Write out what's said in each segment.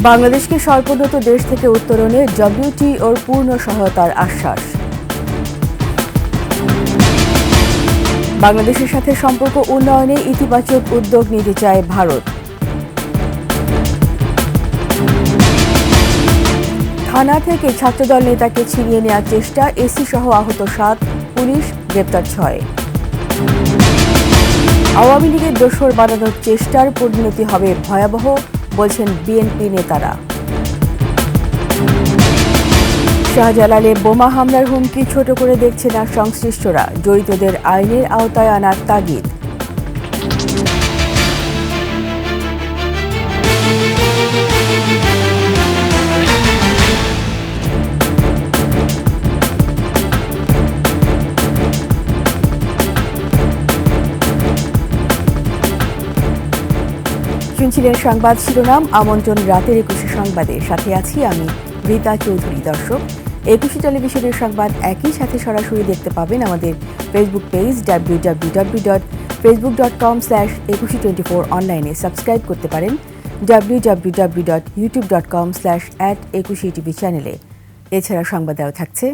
বাংলাদেশকে স্বল্পোন্নত দেশ থেকে উত্তরণে ডব্লিউটিওর পূর্ণ সহায়তার আশ্বাস। বাংলাদেশের সাথে সম্পর্ক উন্নয়নে ইতিবাচক উদ্যোগ নিতে চায় ভারত। থানা থেকে ছাত্রদল নেতাকে ছিনিয়ে নেওয়ার চেষ্টা, এসি সহ আহত 7, পুলিশ গ্রেপ্তার 6। আওয়ামী লীগের দোসর বানানোর চেষ্টার পরিণতি হবে ভয়াবহ, বলছেন বিএনপি নেতারা। শাহজালালে বোমা হামলার হুমকি ছোট করে দেখছে না সংশ্লিষ্টরা, জড়িতদের আইনের আওতায় আনার তাগিদ। শুনছিলেন সংবাদ শিরোনাম। আমন্ত্রণ রাতের 21 সংবাদে, সাথে আছি আমি রীতা চৌধুরী। দর্শক, 21 টেলিভিশনের সংবাদ একই সাথে সরাসরি দেখতে পাবেন আমাদের ফেসবুক পেজ www.facebook.com/2124 অনলাইনে সাবস্ক্রাইব করতে পারেন www.youtube.com/@21tv চ্যানেলে। এছাড়া সংবাদেও থাকছে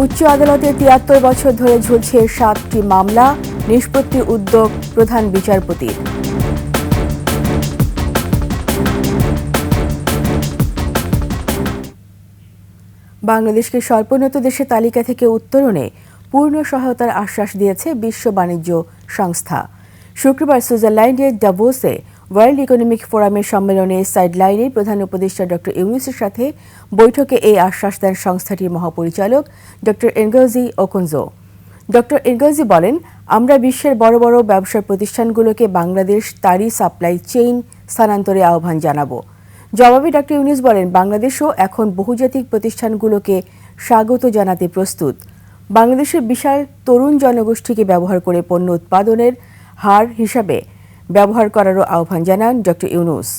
উচ্চ আদালতে 73 বছর ধরে ঝুলছে 7টি মামলা, নিষ্পত্তির উদ্যোগ প্রধান বিচারপতির। বাংলাদেশকে স্বল্পোন্নত দেশের তালিকা থেকে উত্তরণে পূর্ণ সহায়তার আশ্বাস দিয়েছে বিশ্ব বাণিজ্য সংস্থা। শুক্রবার সুইজারল্যান্ডের ডাভোসে ওয়ার্ল্ড ইকোনমিক ফোরামের সম্মেলনে সাইডলাইনে প্রধান উপদেষ্টা ডক্টর ইউনূসের সাথে বৈঠকে এই আশ্বাস দেন সংস্থাটির মহাপরিচালক doctor Ngozi Okonjo. Doctor Ngozi বলেন, আমরা বিশ্বের বড় বড় ব্যবসার প্রতিষ্ঠানগুলোকে বাংলাদেশ তারই সাপ্লাই চেইন স্থানান্তরে আহ্বান জানাবো। জবাবে ডক্টর ইউনূস বলেন, বাংলাদেশও এখন বহুজাতিক প্রতিষ্ঠানগুলোকে স্বাগত জানাতে প্রস্তুত। বাংলাদেশের বিশাল তরুণ জনগোষ্ঠীকে ব্যবহার করে পণ্য উৎপাদনের হার হিসাবে ব্যবহার করারও আহ্বান জানান ডক্টর ইউনূস।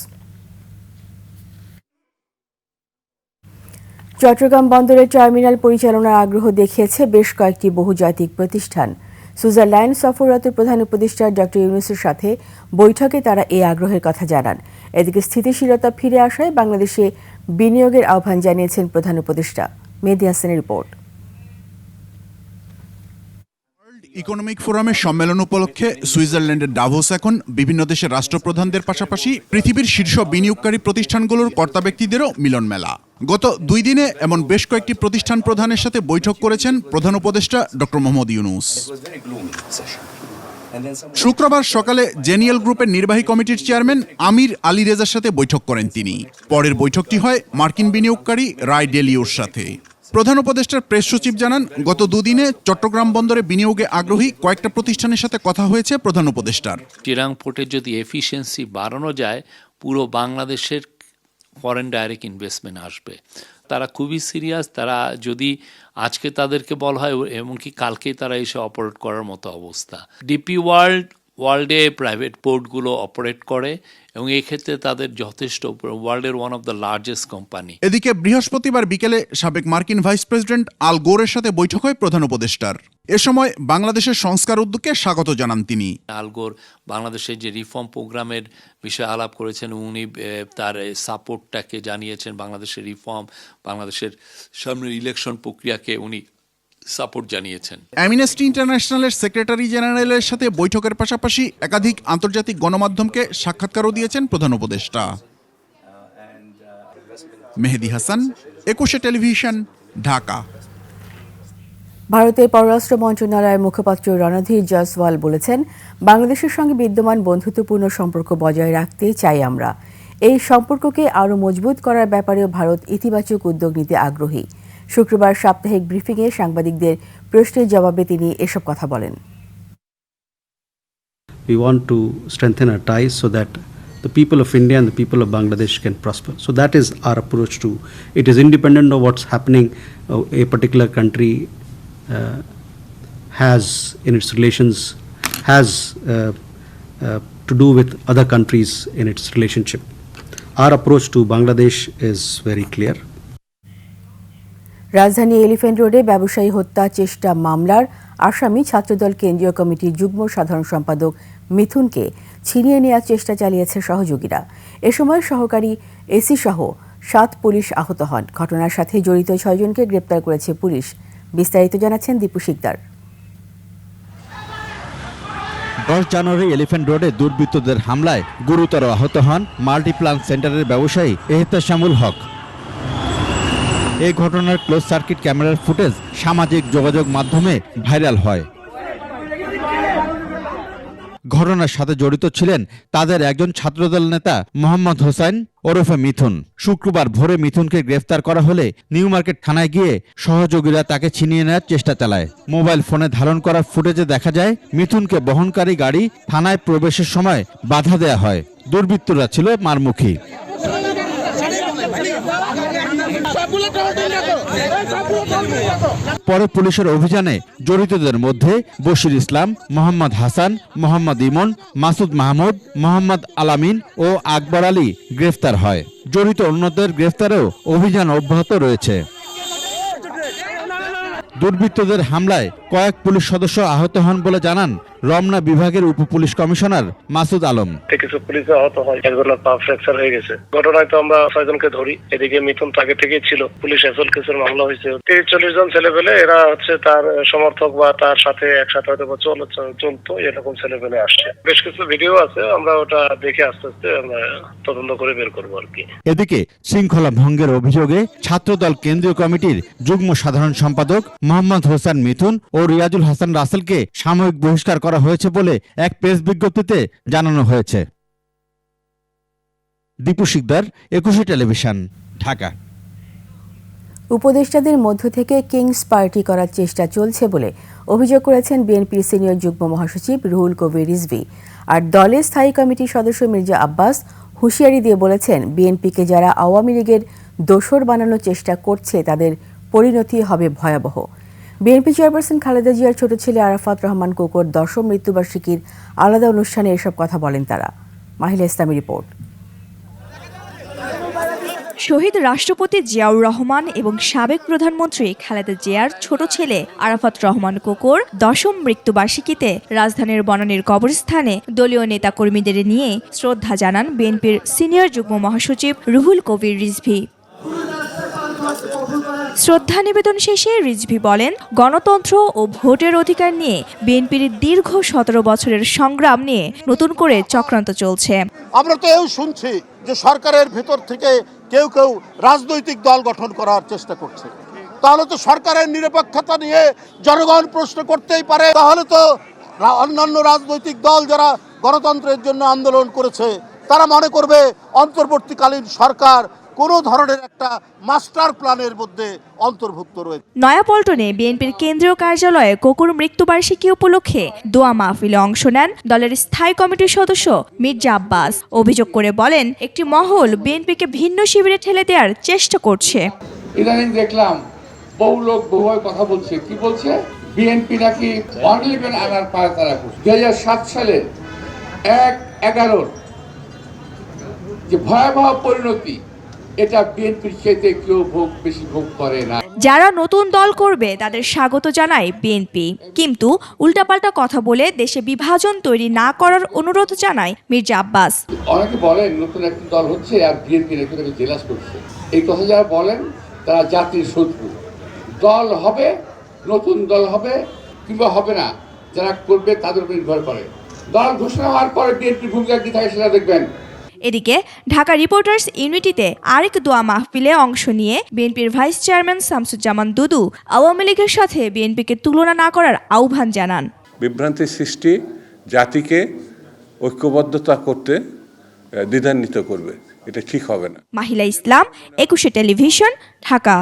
চট্টগ্রাম বন্দরের টার্মিনাল পরিচালনার আগ্রহ দেখিয়েছে বেশ কয়েকটি বহুজাতিক প্রতিষ্ঠান। সুইজারল্যান্ড সফররত প্রধান উপদেষ্টা ডক্টর ইউনূসের সাথে বৈঠকে তারা এই আগ্রহের কথা জানান। এদিকে স্থিতিশীলতা ফিরে আসায় বাংলাদেশে বিনিয়োগের আহ্বান জানিয়েছেন প্রধান উপদেষ্টা। মেহেদী হাসানের রিপোর্ট। ইকোনমিক ফোরামের সম্মেলন উপলক্ষে সুইজারল্যান্ডের ডাভোস এখন বিভিন্ন দেশের রাষ্ট্রপ্রধানদের পাশাপাশি পৃথিবীর শীর্ষ বিনিয়োগকারী প্রতিষ্ঠানগুলোর কর্তা ব্যক্তিদেরও মিলন মেলা। গত 2 দিনে এমন বেশ কয়েকটি প্রতিষ্ঠান প্রধানের সাথে বৈঠক করেছেন প্রধান উপদেষ্টা ডক্টর মোহাম্মদ ইউনূস। শুক্রবার সকালে জেনিয়েল গ্রুপের নির্বাহী কমিটির চেয়ারম্যান আমির আলী রেজার সাথে বৈঠক করেন তিনি। পরের বৈঠকটি হয় মার্কিন বিনিয়োগকারী রায় ডেলিওর সাথে। প্রধান উপদেষ্টার প্রেস সচিব জানান, গত 2 দিনে চট্টগ্রাম বন্দরে বিনিয়োগে আগ্রহী কয়েকটা প্রতিষ্ঠানের সাথে কথা হয়েছে প্রধান উপদেষ্টার। চিরাং পোর্টের যদি এফিসিয়েন্সি বাড়ানো যায়, পুরো বাংলাদেশের ফরেন ডাইরেক্ট ইনভেস্টমেন্ট আসবে। তারা খুবই সিরিয়াস। তারা যদি আজকে তাদেরকে বলা হয় এমনকি কালকেই তারা এসে অপারেট করার মতো অবস্থা। ডিপি ওয়ার্ল্ডে প্রাইভেট পোর্টগুলো অপারেট করে এবং এই ক্ষেত্রে তাদের যথেষ্ট ওয়ার্ল্ডের one of the largest company. এদিকে বৃহস্পতিবার বিকেলে সাবেক মার্কিন ভাইস প্রেসিডেন্ট আল গোরের সাথে বৈঠক হয় প্রধান উপদেষ্টার। এ সময় বাংলাদেশের সংস্কার উদ্যোগকে স্বাগত জানান তিনি। আল গোর বাংলাদেশের যে রিফর্ম প্রোগ্রামের বিষয়ে আলাপ করেছেন, উনি তার সাপোর্টটাকে জানিয়েছেন বাংলাদেশের রিফর্ম, বাংলাদেশের সামনের ইলেকশন প্রক্রিয়াকে উনি সাপোর্ট জানিয়েছেন। অ্যামনেস্টি ইন্টারন্যাশনালের সেক্রেটারি জেনারেলের সাথে বৈঠকের পাশাপাশি একাধিক আন্তর্জাতিক গণমাধ্যমকে সাক্ষাৎকারও দিয়েছেন প্রধান উপদেষ্টা। মেহেদী হাসান, 21 টেলিভিশন, ঢাকা। ভারতের পররাষ্ট্র মন্ত্রণালয়ের মুখপাত্র রণধীর জয়সওয়াল বলেছেন, বাংলাদেশের সঙ্গে বিদ্যমান বন্ধুত্বপূর্ণ সম্পর্ক বজায় রাখতে চাই আমরা। এই সম্পর্ককে আরও মজবুত করার ব্যাপারেও ভারত ইতিবাচক উদ্যোগ নিতে আগ্রহী। শুক্রবার সাপ্তাহিক ব্রিফিংয়ে সাংবাদিকদের প্রশ্নের জবাবে তিনি এসব কথা বলেন। We want to strengthen our ties so that the people of India and the people of Bangladesh can prosper. So that is our approach to it. Is independent of what's happening a particular country has in its relations, has to do with other countries in its relationship. Our approach to Bangladesh is very clear. রাজধানী elephant রোডে ব্যবসায়ী হত্যা চেষ্টা মামলার আসামি ছাত্রদল কেন্দ্রীয় কমিটির যুগ্ম সাধারণ সম্পাদক মিথুনকে ছিনিয়ে নেওয়ার চেষ্টা চালিয়েছে সহযোগীরা। এ সময় সহকারী এসি সহ 7 পুলিশ আহত হন। ঘটনার সাথে জড়িত 6 জনকে গ্রেপ্তার করেছে পুলিশ। বিস্তারিত জানাচ্ছেন দীপু শিকদার। 10 জানুয়ারি এলিফ্যান্ট রোডে দুর্বৃত্তদের হামলায় গুরুতর আহত হন মাল্টিপ্লান সেন্টারের ব্যবসায়ী এহতেশামুল হক। এই ঘটনার ক্লোজ সার্কিট ক্যামেরার ফুটেজ সামাজিক যোগাযোগ মাধ্যমে ভাইরাল হয়। ঘটনার সাথে জড়িত ছিলেন তাদের একজন ছাত্রদল নেতা মোহাম্মদ হোসেন ওরফে মিথুন। শুক্রবার ভোরে মিথুনকে গ্রেফতার করা হলে নিউ মার্কেট থানায় গিয়ে সহযোগীরা তাকে ছিনিয়ে নেওয়ার চেষ্টা চালায়। মোবাইল ফোনে ধারণ করা ফুটেজে দেখা যায় মিথুনকে বহনকারী গাড়ি থানায় প্রবেশের সময় বাধা দেয়া হয়। দুর্বৃত্তরা ছিল মারমুখী। পরে পুলিশের অভিযানে জড়িতদের মধ্যে বশির ইসলাম, মোহাম্মদ হাসান, মোহাম্মদ ইমন, মাসুদ মাহমুদ, মোহাম্মদ আলামিন ও আকবর আলী গ্রেফতার হয়। জড়িত অন্যদের গ্রেফতারেও অভিযান অব্যাহত রয়েছে। দুর্বৃত্তদের হামলায় কয়েক পুলিশ সদস্য আহত হন বলে জানান রমনা বিভাগের উপ পুলিশ কমিশনার মাসুদ আলম। কিছু পুলিশ আহত হয়, একজনের পা ফ্র্যাকচার হয়ে গেছে। ঘটনায় তো আমরা 6 জনকে ধরি। এদিকে মিথুন আগে থেকেই ছিল, পুলিশ অ্যাসল্ট কেসের মামলা হয়েছে। 30-40 জন ছেলেপেলে, এরা হচ্ছে তার সমর্থক বা তার সাথে একসাথে হয়তো চলতো, এরকম ছেলেপেলে আসছে। বেশ কিছু ভিডিও আছে, আমরা ওটা দেখে আস্তে আস্তে আমরা তদন্ত করে বের করবো আর কি। এদিকে শৃঙ্খলা ভঙ্গের অভিযোগে ছাত্রদল কেন্দ্রীয় কমিটির যুগ্ম সাধারণ সম্পাদক মোহাম্মদ হোসেন মিথুন ও রিয়াজুল হাসান রাসেলকে সাময়িক বহিষ্কার করা হয়েছে বলে এক প্রেস বিজ্ঞপ্তিতে জানানো হয়েছে। দীপু শিকদার, 21 টেলিভিশন, ঢাকা। উপদেষ্টাদের মধ্য থেকে কিংস পার্টি করার চেষ্টা চলছে বলে অভিযোগ করেছেন বিএনপির সিনিয়র যুগ্ম মহাসচিব রুহুল কবির রিজভী। আর দলের স্থায়ী কমিটির সদস্য মির্জা আব্বাস হুঁশিয়ারি দিয়ে বলেছেন, বিএনপিকে যারা আওয়ামী লীগের দোসর বানানোর চেষ্টা করছে তাদের পরিণতি হবে ভয়াবহ। বিএনপি চেয়ারপারসন খালেদা জিয়ার ছোট ছেলে আরাফাত রহমান কোকোর 10ম মৃত্যুবার্ষিকীর আলাদা অনুষ্ঠানে এসব কথা বলেন তারা। মাহিলা ইসলামী রিপোর্ট। শহীদ রাষ্ট্রপতি জিয়াউর রহমান এবং সাবেক প্রধানমন্ত্রী খালেদা জিয়ার ছোট ছেলে আরাফাত রহমান কোকোর 10ম মৃত্যুবার্ষিকীতে রাজধানীর বনানীর কবরস্থানে দলীয় নেতাকর্মীদের নিয়ে শ্রদ্ধা জানান বিএনপির সিনিয়র যুগ্ম মহাসচিব রুহুল কবির রিজভী। শ্রদ্ধা নিবেদন শেষে রিজভী বলেন, গণতন্ত্র ও ভোটের অধিকার নিয়ে বিএনপির দীর্ঘ 17 বছরের সংগ্রাম নিয়ে নতুন করে চক্রান্ত চলছে। আমরা তো এও শুনছি যে সরকারের ভেতর থেকে কেউ কেউ রাজনৈতিক দল গঠন করার চেষ্টা করছে। তাহলে তো সরকারের নিরপেক্ষতা নিয়ে জনগণ প্রশ্ন করতেই পারে। তাহলে তো অন্যান্য রাজনৈতিক দল যারা গণতন্ত্রের জন্য আন্দোলন করেছে তারা মনে করবে অন্তর্বর্তীকালীন সরকার কোনো ধরনের একটা মাস্টার প্ল্যানের মধ্যে অন্তর্ভুক্ত রয়েছে। নয়াপল্টনে বিএনপির কেন্দ্রীয় কার্যালয়ে কোকোর মৃত্যুবার্ষিকী উপলক্ষে দোয়া মাহফিলে অংশ নেন দলের স্থায়ী কমিটির সদস্য মির্জা আব্বাস। অভিযোগ করে বলেন, একটি মহল বিএনপিকে ভিন্ন শিবিরে ঠেলে দেওয়ার চেষ্টা করছে। ইদানিং দেখলাম বহু লোক বহুভাবে কথা বলছে, কি বলছে, বিএনপি নাকি অনলিবেন আনার পায় তারা করছে। 2007 সালে 1/11 যে ভয়াবহ পরিণতি, এটা বিএনপির চাইতে কেউ বেশি ভোগ করে না। যারা নতুন দল করবে তাদের স্বাগত জানায় বিএনপি, কিন্তু উল্টাপাল্টা কথা বলে দেশে বিভাজন তৈরি না করার অনুরোধ জানায় মির্জা আব্বাস। অনেকে বলেন নতুন একটা দল হচ্ছে আর বিএনপি নাকি তাকে জেলাস করছে। এই কথা যারা বলেন তারা জাতির শত্রু। দল হবে, নতুন দল হবে কিংবা হবে না, যারা করবে তাদের উপর নির্ভর করে। দল ঘোষণা হওয়ার পরে বিএনপির ভূমিকা কি থাকে সেটা দেখবেন। এদিকে ঢাকা রিপোর্টার্স ইউনিটিতে আরেক দোয়া মাহফিলে অংশ নিয়ে বিএনপির ভাইস চেয়ারম্যান শামসুজ্জামান দুদু আওয়ামী লীগের সাথে বিএনপিকে তুলনা না করার আহ্বান জানান। বিভ্রান্তির সৃষ্টি জাতিকে ঐক্যবদ্ধতা করতে দ্বিধান্বিত করবে, এটা ঠিক হবে না। মাহিলা ইসলাম, 21 টেলিভিশন, ঢাকা।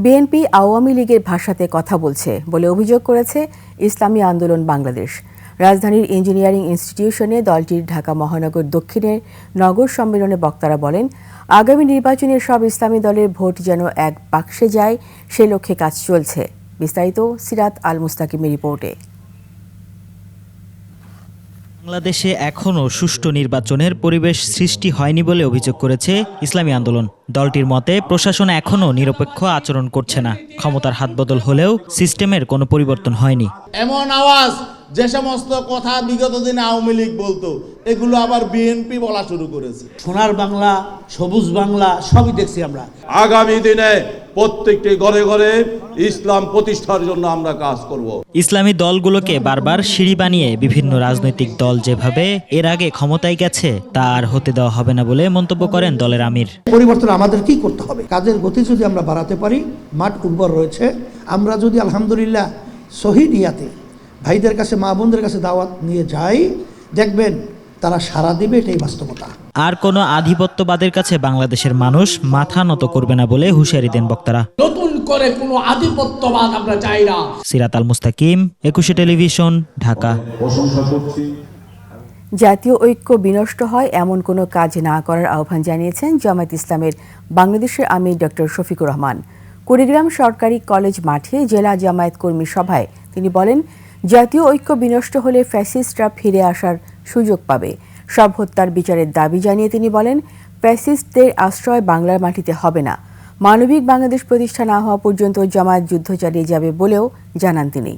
বিএনপি আওয়ামী লীগের ভাষাতে কথা বলছে বলে অভিযোগ করেছে ইসলামী আন্দোলন বাংলাদেশ। রাজধানীর ইঞ্জিনিয়ারিং ইনস্টিটিউশনে দলটির ঢাকা মহানগর দক্ষিণের নগর সম্মেলনে বক্তারা বলেন, আগামী নির্বাচনে সব ইসলামী দলের ভোট যেন এক বাক্সে যায় সে লক্ষ্যে কাজ চলছে। বিস্তারিত সিরাত আল মুস্তাকিমের রিপোর্টে। বাংলাদেশে এখনও সুষ্ঠু নির্বাচনের পরিবেশ সৃষ্টি হয়নি বলে অভিযোগ করেছে ইসলামী আন্দোলন। দলটির মতে প্রশাসন এখনও নিরপেক্ষ আচরণ করছে না। ক্ষমতার হাতবদল হলেও সিস্টেমের কোনো পরিবর্তন হয়নি। এমন আওয়াজ যে সমস্ত কথা বিগত দিনে আওয়ামী লীগ বলতো এগুলো আবার বিএনপি বলা শুরু করেছে। সোনার বাংলা, সবুজ বাংলা সবই দেখছি আমরা। আগামী দিনে প্রত্যেকটি ঘরে ঘরে ইসলাম প্রতিষ্ঠার জন্য আমরা কাজ করব। ইসলামী দলগুলোকে বারবার সিঁড়ি বানিয়ে বিভিন্ন রাজনৈতিক দল যেভাবে এর আগে ক্ষমতায় গেছে তা আর হতে দেওয়া হবে না বলে মন্তব্য করেন দলের আমির। পরিবর্তন আমাদের কি করতে হবে? কাজের গতি যদি আমরা বাড়াতে পারি, মাঠ উর্বর রয়েছে, আমরা যদি আলহামদুলিল্লাহ সহি নিয়াতে ভাইদের কাছে, মা বোনদের কাছে দাওয়াত নিয়ে যাই, দেখবেন তারা সাড়া দিবে। এটাই বাস্তবতা। আর কোনো আধিপত্যবাদের কাছে বাংলাদেশের মানুষ মাথা নত করবে না বলে হুঁশিয়ারি দেন বক্তারা। নতুন করে কোনো আধিপত্যবাদ আমরা চাই না। সিরাত আল মুস্তাকিম, 21 টেলিভিশন, ঢাকা। জাতীয় ঐক্য বিনষ্ট হয় এমন কোনো কাজ না করার আহ্বান জানিয়েছেন জামায়াত ইসলামের বাংলাদেশের আমির ডক্টর শফিকুর রহমান। কুড়িগ্রাম সরকারি কলেজ মাঠে জেলা জামায়াত কর্মী সভায় তিনি বলেন, জাতীয় ঐক্য বিনষ্ট হলে ফ্যাসিস্টরা ফিরে আসার সুযোগ পাবে। সব হত্যার বিচারের দাবি জানিয়ে তিনি বলেন, ফ্যাসিস্টদের আশ্রয় বাংলার মাটিতে হবে না। মানবিক বাংলাদেশ প্রতিষ্ঠা না হওয়া পর্যন্ত জামায়াত যুদ্ধ চালিয়ে যাবে বলেও জানান তিনি।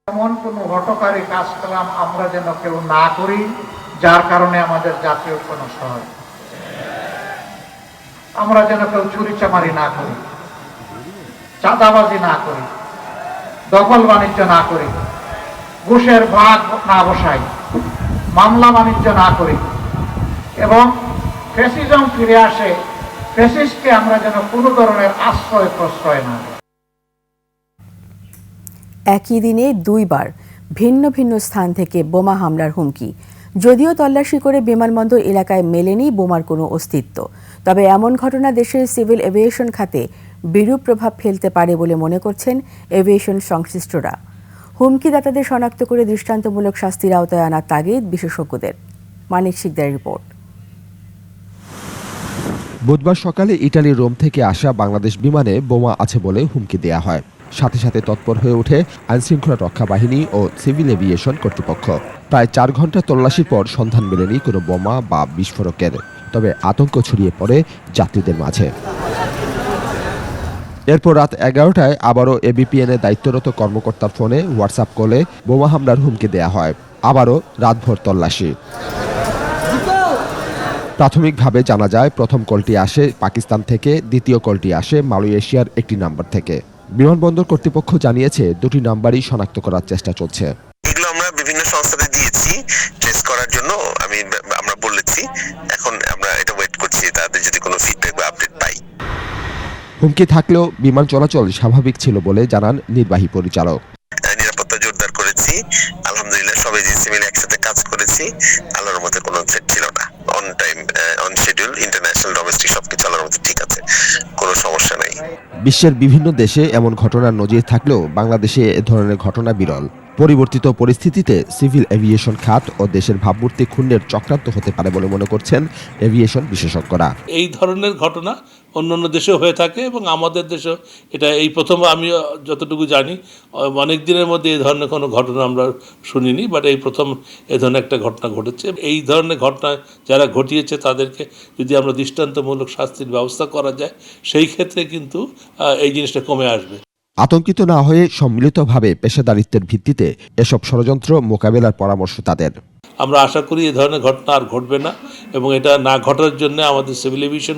এমন কোনো হঠকারী কাজকলাপ আমরা যেন কেউ না করি যার কারণে আমাদের জাতীয় ঐক্য নষ্ট হয়। আমরা যেন কেউ চুরিচামারি না করি, চাঁদাবাজি না করি, দখল বাণিজ্য না করি, ঘুষের ভাগ না বসাই, মামলা বাণিজ্য না করি এবং ফ্যাসিজম ফিরে আসে, ফ্যাসিস্টকে আমরা যেন কোনো ধরনের আশ্রয় প্রশ্রয় না দিই। একই দিনে দুইবার ভিন্ন ভিন্ন স্থান থেকে বোমা হামলার হুমকি। যদিও তল্লাশি করে বিমানবন্দর এলাকায় মেলেনি বোমার কোনো অস্তিত্ব, তবে এমন ঘটনা দেশের সিভিল এভিয়েশন খাতে বিরূপ প্রভাব ফেলতে পারে বলে মনে করছেন এভিয়েশন সংশ্লিষ্টরা। হুমকিদাতাদের শনাক্ত করে দৃষ্টান্তমূলক শাস্তির আওতায় আনার তাগিদ বিশেষজ্ঞদের। মানিক শিকদারের রিপোর্ট। বুধবার সকালে ইটালির রোম থেকে আসা বাংলাদেশ বিমানে বোমা আছে বলে হুমকি দেয়া হয়। সাথে সাথে তৎপর হয়ে ওঠে আইনশৃঙ্খলা রক্ষা বাহিনী ও সিভিল এভিয়েশন কর্তৃপক্ষ। প্রায় 4 ঘন্টা তল্লাশির পর সন্ধান মেলেনি কোনো বোমা বা বিস্ফোরকের, তবে আতঙ্ক ছড়িয়ে পড়ে যাত্রীদের মাঝে। এরপর রাত 11টায় আবারও এবিপিএনে দায়িত্বরত কর্মকর্তার ফোনে হোয়াটসঅ্যাপ কলে বোমা হামলার হুমকি দেয়া হয়। আবারও রাতভর তল্লাশি। প্রাথমিকভাবে জানা যায়, প্রথম কলটি আসে পাকিস্তান থেকে, দ্বিতীয় কলটি আসে মালয়েশিয়ার একটি নাম্বার থেকে। বিমানবন্দর কর্তৃপক্ষ জানিয়েছে 2টি নাম্বারই শনাক্ত করার চেষ্টা চলছে। এগুলো আমরা বিভিন্ন সংস্থাতে দিয়েছি ট্রেস করার জন্য, আমরা বলেছি। এখন আমরা এটা ওয়েট করছি তাদের যদি কোনো ফিডব্যাক বা আপডেট পাই। হুমকি থাকলেও বিমান চলাচল স্বাভাবিক ছিল বলে জানান নির্বাহী পরিচালক। নিরাপত্তা জোরদার করেছি, আলহামদুলিল্লাহ সবাই যে মিলে একসাথে কাজ করেছি, আল্লাহর মধ্যে কোনো থ্রেট ছিল না। On time, on schedule, international, domestic সবকিছু আল্লাহর মধ্যে ঠিক আছে, কোনো সমস্যা নেই। বিশ্বের বিভিন্ন দেশে এমন ঘটনার নজির থাকলেও বাংলাদেশে এ ধরনের ঘটনা বিরল। পরিবর্তিত পরিস্থিতিতে সিভিল এভিয়েশন খাত ও দেশের ভাবমূর্তি ক্ষুণ্ণের চক্রান্ত হতে পারে বলে মনে করছেন এভিয়েশন বিশেষজ্ঞরা। এই ধরনের ঘটনা অন্যান্য দেশেও হয়ে থাকে এবং আমাদের দেশেও এটা এই প্রথম, আমি যতটুকু জানি অনেক দিনের মধ্যে এই ধরনের কোনো ঘটনা আমরা শুনিনি, বাট এই প্রথম এ ধরনের একটা ঘটনা ঘটেছে। এই ধরনের ঘটনা যারা ঘটিয়েছে তাদেরকে যদি আমরা দৃষ্টান্তমূলক শাস্তির ব্যবস্থা করা যায়, সেই ক্ষেত্রে কিন্তু এই জিনিসটা কমে আসবে। আতঙ্কিত না হয়ে সম্মিলিতভাবে পেশাদারিত্বের ভিত্তিতে এসব ষড়যন্ত্র মোকাবেলার পরামর্শ তাদের। আমরা আশা করি এই ধরনের ঘটনা আর ঘটবে না এবং এটা না ঘটার জন্য আমাদের সিভিল এভিয়েশন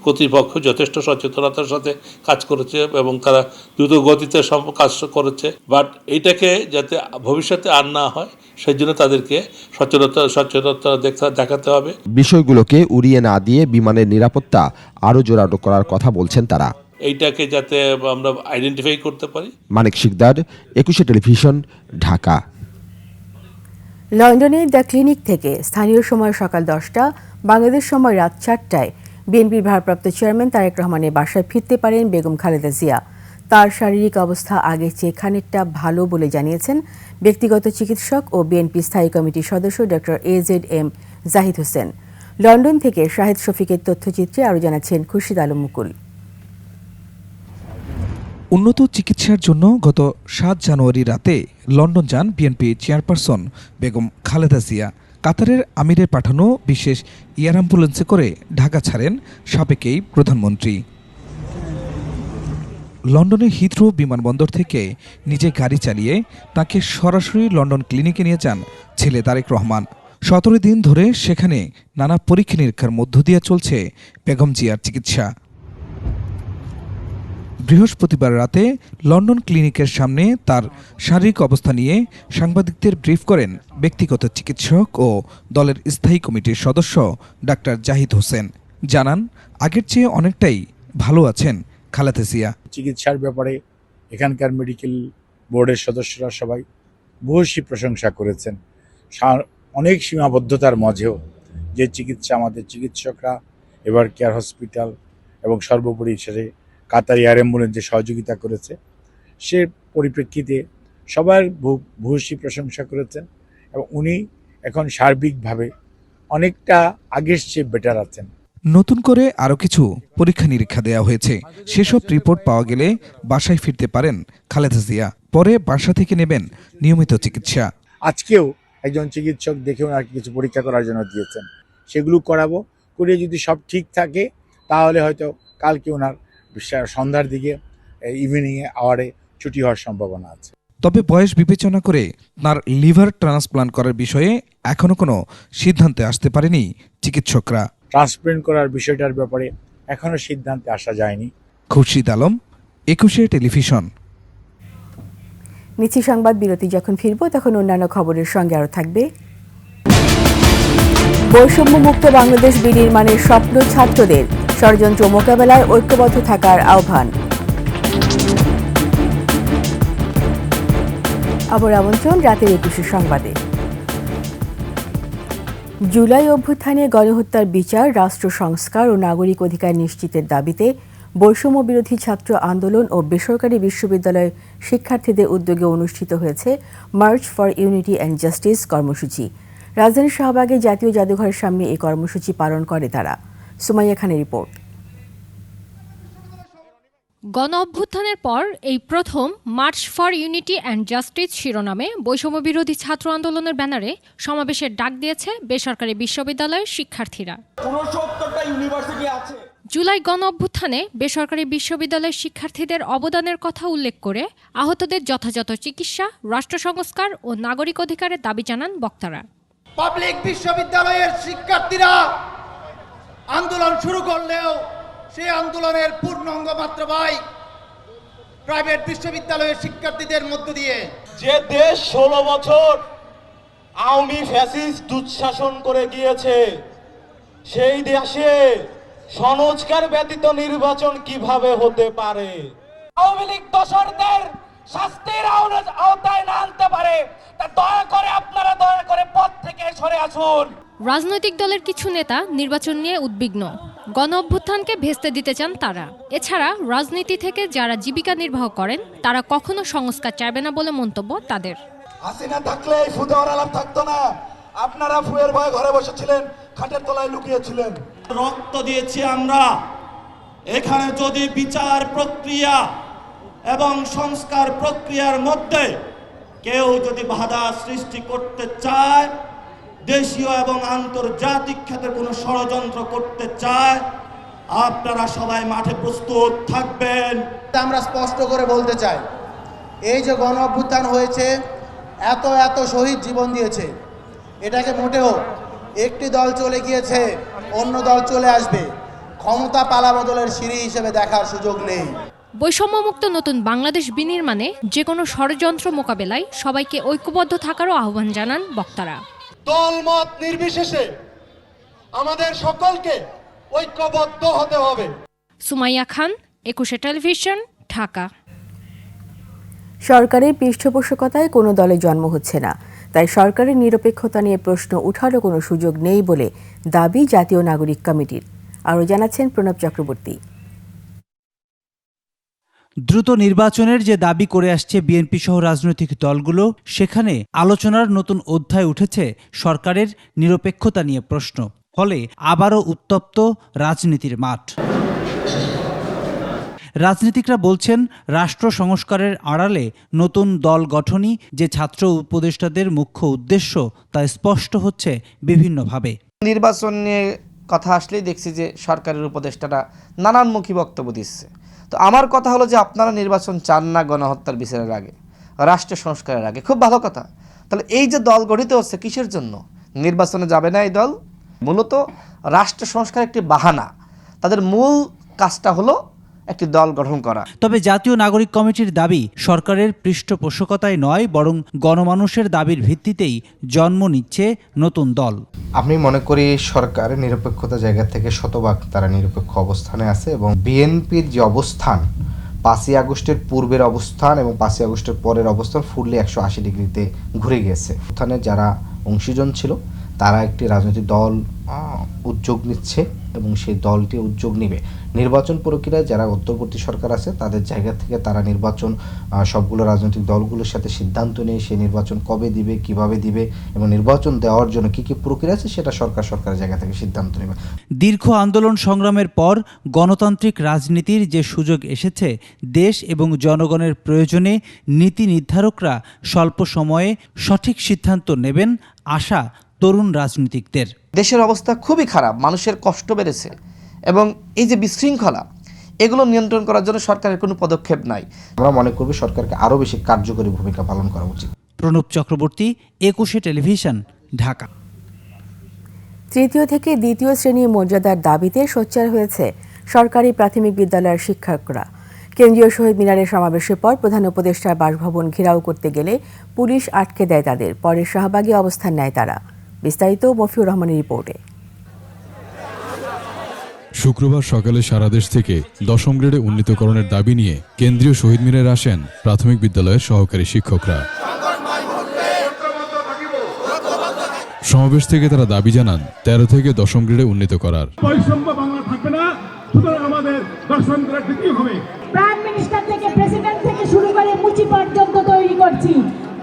কর্তৃপক্ষ যথেষ্ট সচেতনতার সাথে কাজ করেছে এবং তারা দ্রুত গতিতে কাজ করেছে। বাট এটাকে যাতে ভবিষ্যতে আর না হয় সেই জন্য তাদেরকে সচেতনতা দেখাতে হবে। বিষয়গুলোকে উড়িয়ে না দিয়ে বিমানের নিরাপত্তা আরও জোরালো করার কথা বলছেন তারা। এইটাকে যাতে আমরা আইডেন্টিফাই করতে পারি। মানিক শিকদার, 21 টেলিভিশন, ঢাকা। লন্ডনের দ্য ক্লিনিক থেকে স্থানীয় সময় সকাল 10টা, বাংলাদেশ সময় রাত 4টায় বিএনপির ভারপ্রাপ্ত চেয়ারম্যান তারেক রহমানের বাসায় ফিরতে পারেন বেগম খালেদা জিয়া। তার শারীরিক অবস্থা আগের চেয়ে খানিকটা ভালো বলে জানিয়েছেন ব্যক্তিগত চিকিৎসক ও বিএনপি স্থায়ী কমিটির সদস্য doctor AZM Zahid Hossain. London থেকে শাহিদ শফিকের তথ্যচিত্রে আরও জানাচ্ছেন খুরশিদ আলম মুকুল। উন্নত চিকিৎসার জন্য গত 7 জানুয়ারি রাতে লন্ডন যান বিএনপি চেয়ারপারসন বেগম খালেদা জিয়া। কাতারের আমিরের পাঠানো বিশেষ এয়ার অ্যাম্বুলেন্সে করে ঢাকা ছাড়েন সাবেক এই প্রধানমন্ত্রী। লন্ডনের হিথ্রো বিমানবন্দর থেকে নিজে গাড়ি চালিয়ে তাকে সরাসরি লন্ডন ক্লিনিকে নিয়ে যান ছেলে তারেক রহমান। 17 দিন ধরে সেখানে নানা পরীক্ষা নিরীক্ষার মধ্য দিয়ে চলছে বেগম জিয়ার চিকিৎসা। বৃহস্পতিবার রাতে লন্ডন ক্লিনিকের সামনে তার শারীরিক অবস্থা নিয়ে সাংবাদিকদের ব্রিফ করেন ব্যক্তিগত চিকিৎসক ও দলের স্থায়ী কমিটির সদস্য ডাক্তার জাহিদ হোসেন। জানান, আগের চেয়ে অনেকটাই ভালো আছেন খালেদা জিয়া। চিকিৎসার ব্যাপারে এখানকার মেডিকেল বোর্ডের সদস্যরা সবাই ভূয়সী প্রশংসা করেছেন। অনেক সীমাবদ্ধতার মাঝেও যে চিকিৎসা আমাদের চিকিৎসকরা, এবার কেয়ার হসপিটাল এবং সর্বোপরি সেটা কাতার এয়ার অ্যাম্বুলেন্স যে সহযোগিতা করেছে, সে পরিপ্রেক্ষিতে সবার ভূয়সী প্রশংসা করেছেন এবং উনি এখন সার্বিকভাবে অনেকটা আগের চেয়ে বেটার আছেন। নতুন করে আরও কিছু পরীক্ষা নিরীক্ষা দেওয়া হয়েছে। সেসব রিপোর্ট পাওয়া গেলে বাসায় ফিরতে পারেন খালেদা জিয়া। পরে বাসা থেকে নেবেন নিয়মিত চিকিৎসা। আজকেও একজন চিকিৎসক দেখে ওনাকে কিছু পরীক্ষা করার জন্য দিয়েছেন, সেগুলো করাবো। করে যদি সব ঠিক থাকে তাহলে হয়তো কালকে ওনার সন্ধ্যার দিকে ইভিনিংয়ে আওয়ারে ছুটি হওয়ার সম্ভাবনা আছে। তবে বয়স বিবেচনা করে তার লিভার ট্রান্সপ্লান্ট করার বিষয়ে এখনো কোনো সিদ্ধান্তে আসতে পারেনি চিকিৎসকরা। ট্রান্সপ্লান্ট করার বিষয়টার ব্যাপারে এখনো সিদ্ধান্তে আসা যায়নি। খুরশিদ আলম, 21 টেলিভিশন। নিচ্ছি সংবাদ বিরতি। যখন ফিরব তখন অন্যান্য খবরের সঙ্গে আরও থাকবে বৈষম্যমুক্ত বাংলাদেশ বিনির্মাণের স্বপ্ন ছাত্রদের, ষড়যন্ত্র মোকাবেলায় ঐক্যবদ্ধ থাকার আহ্বান। আবার আমন্ত্রণ রাতের 21 সংবাদে। জুলাই অভ্যুত্থানে গণহত্যার বিচার, রাষ্ট্র সংস্কার ও নাগরিক অধিকার নিশ্চিতের দাবিতে বৈষম্য বিরোধী ছাত্র আন্দোলন ও বেসরকারি বিশ্ববিদ্যালয় শিক্ষার্থীদের উদ্যোগে অনুষ্ঠিত হয়েছে March for unity and justice কর্মসূচি। রাজধানীর শাহবাগে জাতীয় জাদুঘরের সামনে এই কর্মসূচি পালন করে তারা। সুমাইয়া খানের রিপোর্ট। গণ অভ্যুত্থানের পর এই প্রথম March for unity and justice শিরোনামে বৈষম্য বিরোধী ছাত্র আন্দোলনের ব্যানারে সমাবেশের ডাক দিয়েছে বেসরকারি বিশ্ববিদ্যালয়ের শিক্ষার্থীরা। জুলাই গণ অভ্যুত্থানে বেসরকারি বিশ্ববিদ্যালয়ের শিক্ষার্থীদের অবদানের কথা উল্লেখ করে আহতদের যথাযথ চিকিৎসা, রাষ্ট্র সংস্কার ও নাগরিক অধিকারের দাবি জানান বক্তারা। পাবলিক বিশ্ববিদ্যালয়ের শিক্ষার্থীরা আন্দোলন শুরু করলেও সেই আন্দোলনের পূর্ণাঙ্গ মাত্র পায় প্রাইভেট বিশ্ববিদ্যালয়ের শিক্ষার্থীদের মধ্য দিয়ে। যে দেশ 16 বছর আওয়ামী ফ্যাসিস্ট দুঃশাসন করে গিয়েছে, সেই দেশে সংস্কার ব্যতীত নির্বাচন কিভাবে হতে পারে? আওয়ামী লীগ দোষরদের শাস্তির আওতায় না আনতে পারে, তা দয়া করে আপনারা দয়া করে পথ থেকে সরে আসুন। রাজনৈতিক দলের কিছু নেতা নির্বাচন নিয়ে উদ্বিগ্ন, গণ অভ্যুত্থানকে ভেস্তে দিতে চান তারা। এছাড়া রাজনীতি থেকে যারা জীবিকা নির্বাহ করেন তারা কখনো সংস্কার চাইবে না বলে মন্তব্য তাদের। হাসিনা থাকলে এই ফুদাওয়ার আলাপ থাকতো না। আপনারা ফুয়ের ভয়ে ঘরে বসেছিলেন, খাটের তলায় লুকিয়েছিলেন। রক্ত দিয়েছি আমরা। এখানে যদি বিচার প্রক্রিয়া এবং সংস্কার প্রক্রিয়ার মধ্যে কেউ যদি বাধা সৃষ্টি করতে চায়, দেশীয় এবং আন্তর্জাতিক ক্ষেত্রে কোনো ষড়যন্ত্র করতে চায়, আপনারা সবাই মাঠে প্রস্তুত থাকবেন। আমরা স্পষ্ট করে বলতে চাই, এই যে গণ অভ্যুত্থান হয়েছে, এত এত শহীদ জীবন দিয়েছে, এটাকে মোটেও একটি দল চলে গিয়েছে অন্য দল চলে আসবে ক্ষমতা পালাবদলের সিঁড়ি হিসেবে দেখার সুযোগ নেই। বৈষম্যমুক্ত নতুন বাংলাদেশ বিনির্মাণে যে কোনো ষড়যন্ত্র মোকাবেলায় সবাইকে ঐক্যবদ্ধ থাকারও আহ্বান জানান বক্তারা। দলমত নির্বিশেষে আমাদের সকলকে ঐক্যবদ্ধ হতে হবে। সুমাইয়া খান, 21 টেলিভিশন, ঢাকা। সরকারের পৃষ্ঠপোষকতায় কোনো দলে জন্ম হচ্ছে না, তাই সরকারের নিরপেক্ষতা নিয়ে প্রশ্ন উঠারও কোনো সুযোগ নেই বলে দাবি জাতীয় নাগরিক কমিটির। আরও জানাচ্ছেন প্রণব চক্রবর্তী। দ্রুত নির্বাচনের যে দাবি করে আসছে বিএনপি সহ রাজনৈতিক দলগুলো, সেখানে আলোচনার নতুন অধ্যায় উঠেছে সরকারের নিরপেক্ষতা নিয়ে প্রশ্ন। ফলে আবারও উত্তপ্ত রাজনীতির মাঠ। রাজনীতিকরা বলছেন, রাষ্ট্র সংস্কারের আড়ালে নতুন দল গঠনই যে ছাত্র উপদেষ্টাদের মুখ্য উদ্দেশ্য তা স্পষ্ট হচ্ছে বিভিন্নভাবে। নির্বাচন নিয়ে কথা আসলেই দেখছি যে সরকারের উপদেষ্টারা নানানমুখী বক্তব্য দিচ্ছে। তো আমার কথা হলো যে আপনারা নির্বাচন চান না গণহত্যার বিচারের আগে, রাষ্ট্র সংস্কারের আগে, খুব ভালো কথা। তাহলে এই যে দল গঠিত হচ্ছে কিসের জন্য? নির্বাচনে যাবে না এই দল, মূলত রাষ্ট্র সংস্কার একটি বাহানা। তাদের মূল কাজটা হলো একটি দল গঠন করা। তবে জাতীয় নাগরিক কমিটির দাবি সরকারের পৃষ্ঠপোষকতায় নয়, বরং গণমানুষের দাবির ভিত্তিতেই জন্ম নিচ্ছে নতুন দল। আমি মনে করি সরকার নিরপেক্ষতা জায়গা থেকে শতভাগ তারা নিরপেক্ষ অবস্থানে আছে, এবং বিএনপির যে অবস্থান 5ই আগস্টের পূর্বের অবস্থান এবং 5ই আগস্টের পরের অবস্থান ফুললি 180 ডিগ্রিতে ঘুরে গিয়েছে। ওখানে যারা অংশীজন ছিল তারা একটি রাজনৈতিক দল উদ্যোগ নিচ্ছে এবং সেই দলটি উদ্যোগ নেবে নির্বাচন প্রক্রিয়ায় যারা অন্তর্বর্তী সরকার আছে তাদের জায়গা থেকে তারা নির্বাচন সবগুলো রাজনৈতিক দলগুলোর সাথে সিদ্ধান্ত নিয়ে সেই নির্বাচন কবে দিবে, কিভাবে দিবে এবং নির্বাচন দেওয়ার জন্য কী কী প্রক্রিয়া আছে সেটা সরকারের জায়গা থেকে সিদ্ধান্ত নেবে। দীর্ঘ আন্দোলন সংগ্রামের পর গণতান্ত্রিক রাজনীতির যে সুযোগ এসেছে, দেশ এবং জনগণের প্রয়োজনে নীতি নির্ধারকরা স্বল্প সময়ে সঠিক সিদ্ধান্ত নেবেন আশা তরুণ রাজনীতিকদের। দেশের অবস্থা খুবই খারাপ, মানুষের কষ্ট বেড়েছে এবং এই যে বিশৃঙ্খলা, এগুলো নিয়ন্ত্রণ করার জন্য সরকারের কোনো পদক্ষেপ নাই। আমরা মনে করব সরকারকে আরও বেশি কার্যকরী ভূমিকা পালন করা উচিত। প্রণব চক্রবর্তী, 21 টেলিভিশন, ঢাকা। তৃতীয় থেকে দ্বিতীয় শ্রেণী মর্যাদার দাবিতে সোচ্চার হয়েছে সরকারি প্রাথমিক বিদ্যালয়ের শিক্ষকরা। কেন্দ্রীয় শহীদ মিনারের সমাবেশের পর প্রধান উপদেষ্টার বাসভবন ঘেরাও করতে গেলে পুলিশ আটকে দেয় তাদের। পরে শাহবাগে অবস্থান নেয় তারা। বিস্তারিত মফিউর রহমানের রিপোর্টে। শুক্রবার সকালে সারা দেশ থেকে 10ম গ্রেডে উন্নীতকরণের দাবি নিয়ে কেন্দ্রীয় শহীদ মিনারে আসেন প্রাথমিক বিদ্যালয়ের সহকারী শিক্ষকরা। সমাবেশ থেকে তারা দাবি জানান 13 থেকে 10ম গ্রেডে উন্নীত করার। বৈষম্য বাংলা থাকবে না, সুতরাং আমাদের 10ম গ্রেড দিতেই হবে। প্রাইম মিনিস্টার থেকে প্রেসিডেন্ট থেকে শুরু করে মুচি পর্যন্ত তৈরি করছি,